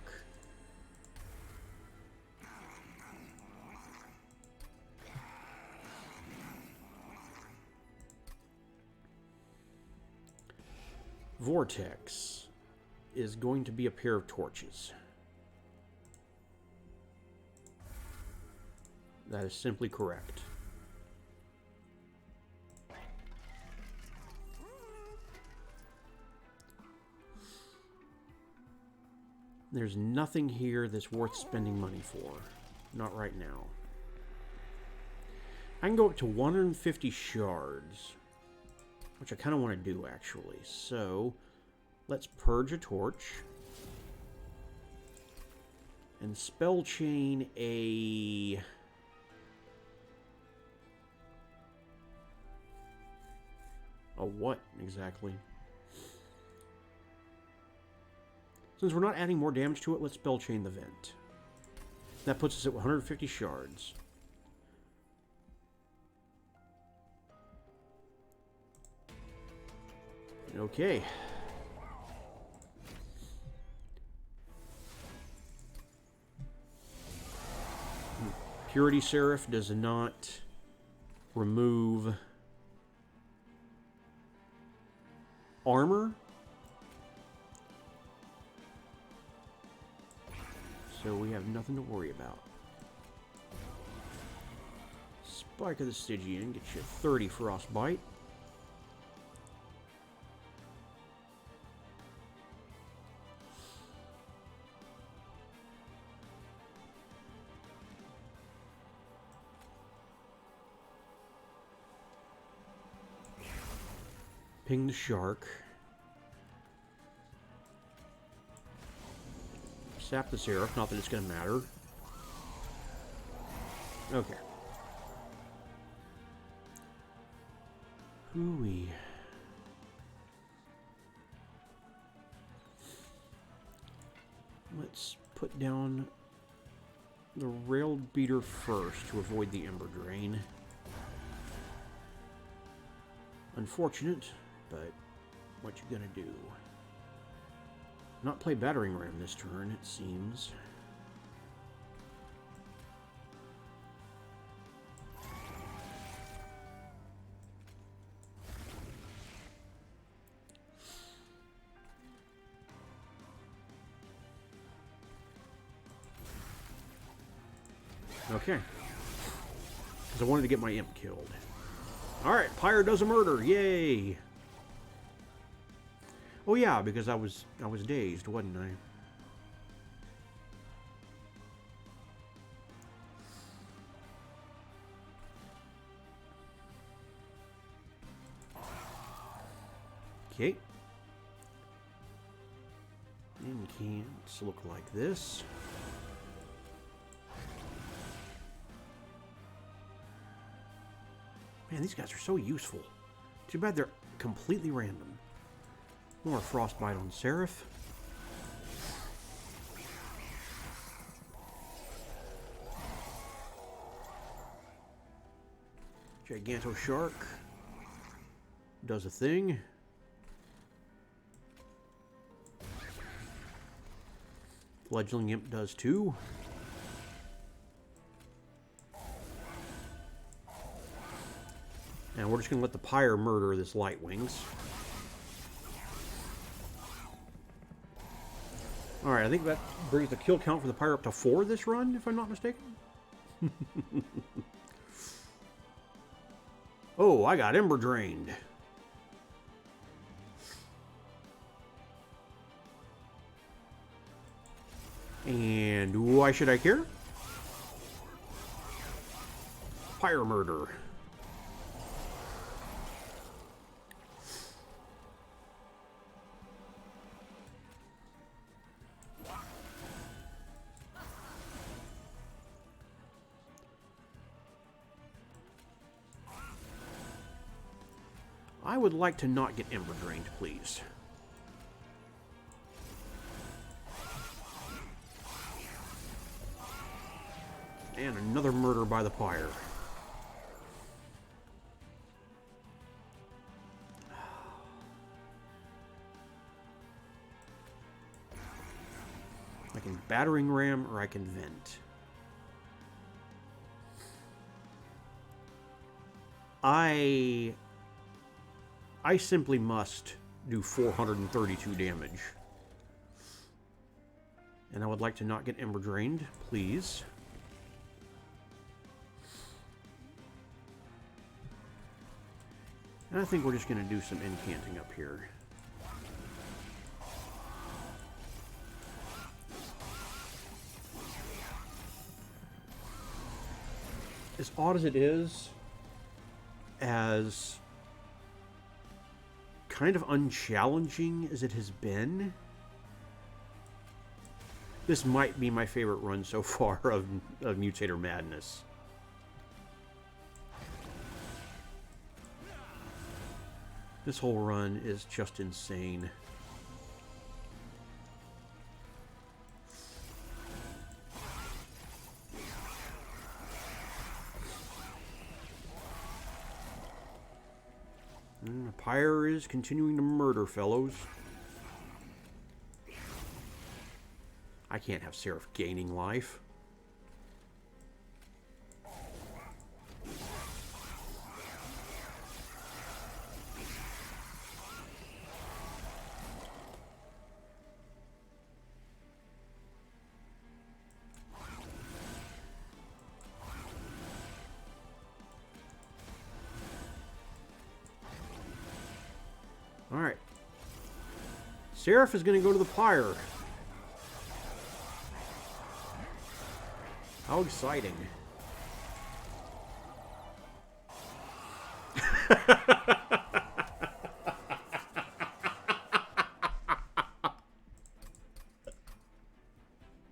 [SPEAKER 1] Vortex is going to be a pair of torches. That is simply correct. There's nothing here that's worth spending money for. Not right now. I can go up to 150 shards, which I kind of want to do, actually. So, let's purge a torch. And spell chain a... A what, exactly? Since we're not adding more damage to it, let's spell chain the vent. That puts us at 150 shards. Okay. Purity Seraph does not remove armor. So we have nothing to worry about. Spike of the Stygian gets you 30 frostbite. Ping the shark. Sap the Seraph, not that it's going to matter. Okay. Hooey. Let's put down the rail beater first to avoid the Ember Drain. Unfortunate, but what you gonna do? Not play Battering Ram this turn, it seems. Okay. Because I wanted to get my imp killed. Alright, Pyre does a murder, yay! Oh yeah, because I was dazed, wasn't I? Okay. And can't look like this. Man, these guys are so useful. Too bad they're completely random. More frostbite on Seraph. Gigantoshark does a thing. Fledgling Imp does too. And we're just going to let the Pyre murder this Light Wings. Alright, I think that brings the kill count for the Pyre up to 4 this run, if I'm not mistaken. Oh, I got Ember Drained. And why should I care? Pyre Murder. I would like to not get Ember Drained, please. And another murder by the Pyre. I can Battering Ram or I can Vent. I simply must do 432 damage. And I would like to not get Ember Drained, please. And I think we're just going to do some incanting up here. As odd as it is, as kind of unchallenging as it has been, this might be my favorite run so far of Mutator Madness. This whole run is just insane. And the Pyre is continuing to murder fellows. I can't have Seraph gaining life. Alright. Seraph is going to go to the Pyre. How exciting.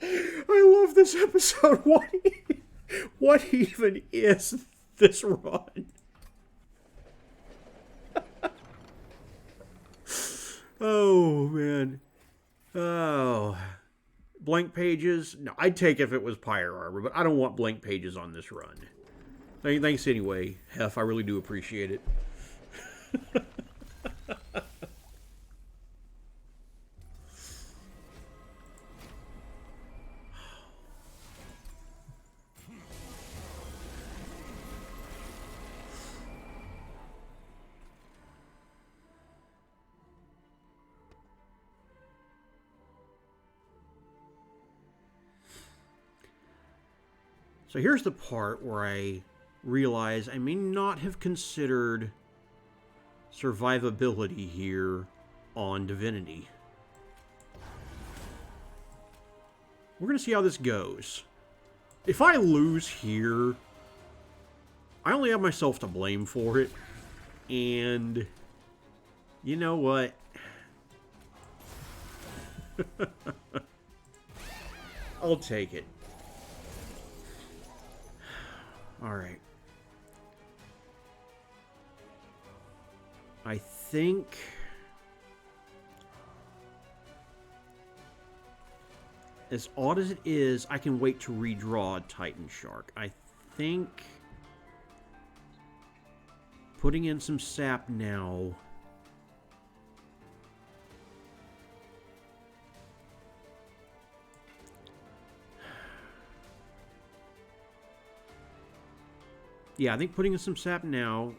[SPEAKER 1] I love this episode. What even is this run? Oh, man. Oh. Blank pages? No, I'd take if it was Pyre Armor, but I don't want blank pages on this run. Thanks anyway, Hef. I really do appreciate it. So here's the part where I realize I may not have considered survivability here on Divinity. We're going to see how this goes. If I lose here, I only have myself to blame for it. And you know what? I'll take it. Alright. I think as odd as it is, I can wait to redraw Titan Shark. I think putting in some sap now I think putting in some sap now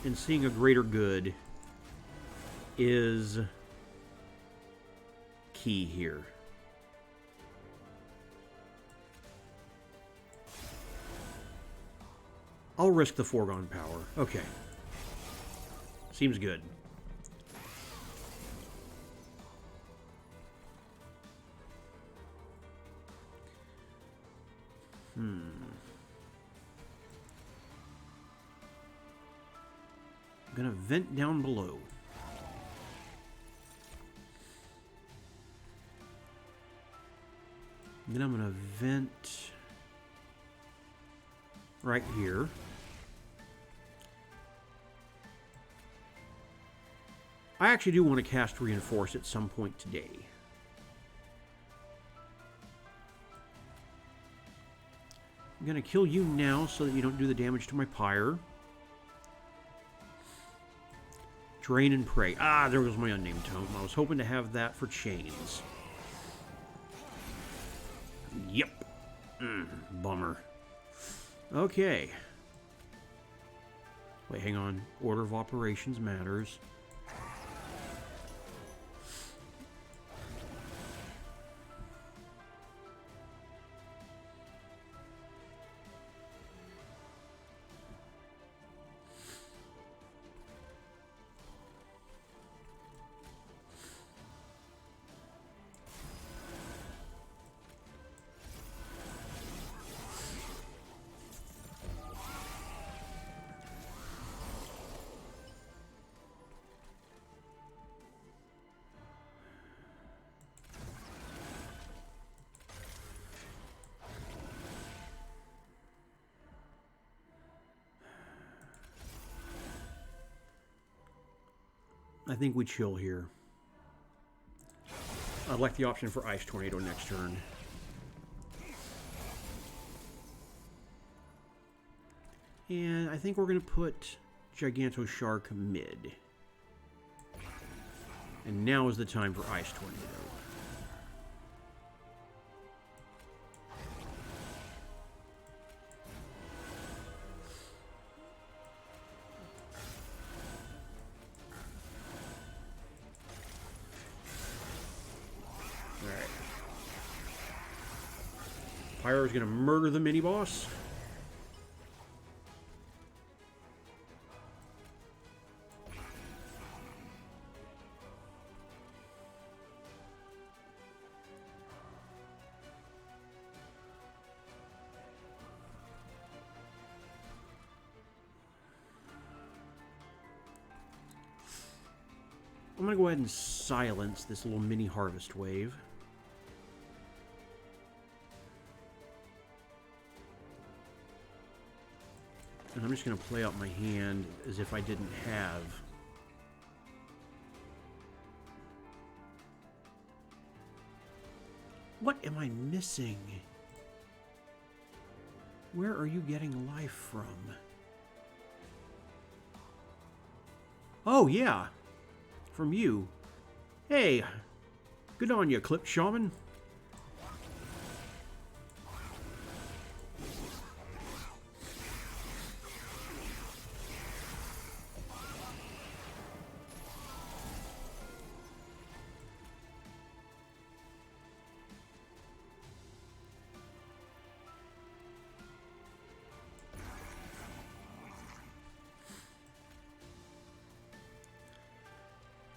[SPEAKER 1] and seeing a greater good is key here. I'll risk the foregone power. Okay. Seems good. I'm going to vent down below. And then I'm going to vent right here. I actually do want to cast Reinforce at some point today. I'm going to kill you now so that you don't do the damage to my pyre. Drain and Pray. Ah, there goes my unnamed tome. I was hoping to have that for chains. Yep. Bummer. Okay. Wait, hang on. Order of operations matters. I think we chill here. I'd like the option for Ice Tornado next turn. And I think we're going to put Giganto Shark mid. And now is the time for Ice Tornado. Pyre is going to murder the mini-boss. I'm going to go ahead and silence this little mini harvest wave. And I'm just going to play out my hand as if I didn't have. What am I missing? Where are you getting life from? Oh, yeah. From you. Hey, good on you, Clip Shaman.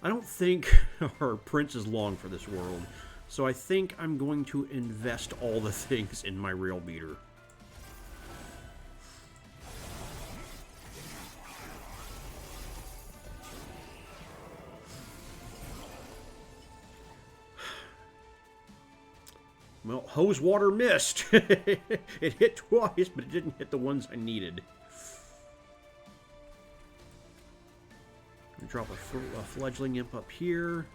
[SPEAKER 1] I don't think our prince is long for this world, so I think I'm going to invest all the things in my rail beater. Well, hose water missed. It hit twice, but it didn't hit the ones I needed. Drop a fledgling imp up here.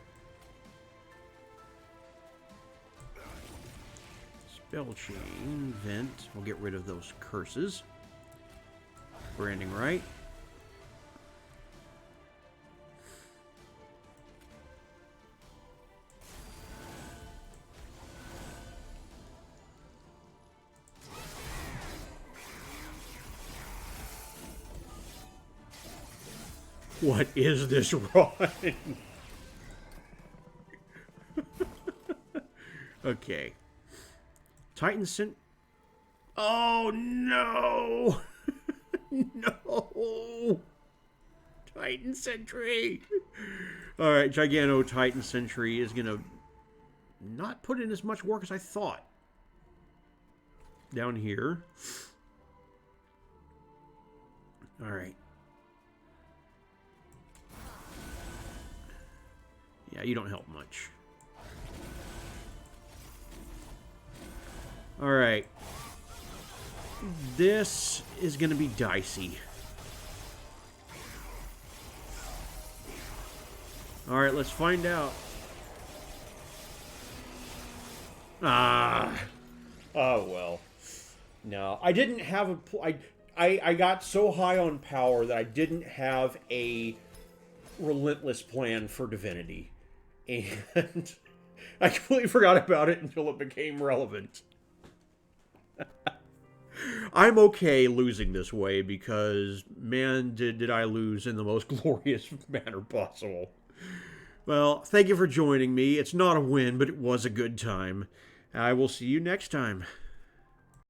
[SPEAKER 1] Spell chain, vent. We'll get rid of those curses. Branding right. What is this run? Okay. Titan Sent... Oh, no! No! Titan Sentry! Alright, Giganto Titan Sentry is going to not put in as much work as I thought. Down here. Alright. Yeah, you don't help much. Alright. This is going to be dicey. Alright, let's find out. Ah. Oh, well. No, I didn't have a... I got so high on power that I didn't have a relentless plan for Divinity. And I completely forgot about it until it became relevant. I'm okay losing this way because, man, did I lose in the most glorious manner possible. Well, thank you for joining me. It's not a win, but it was a good time. I will see you next time.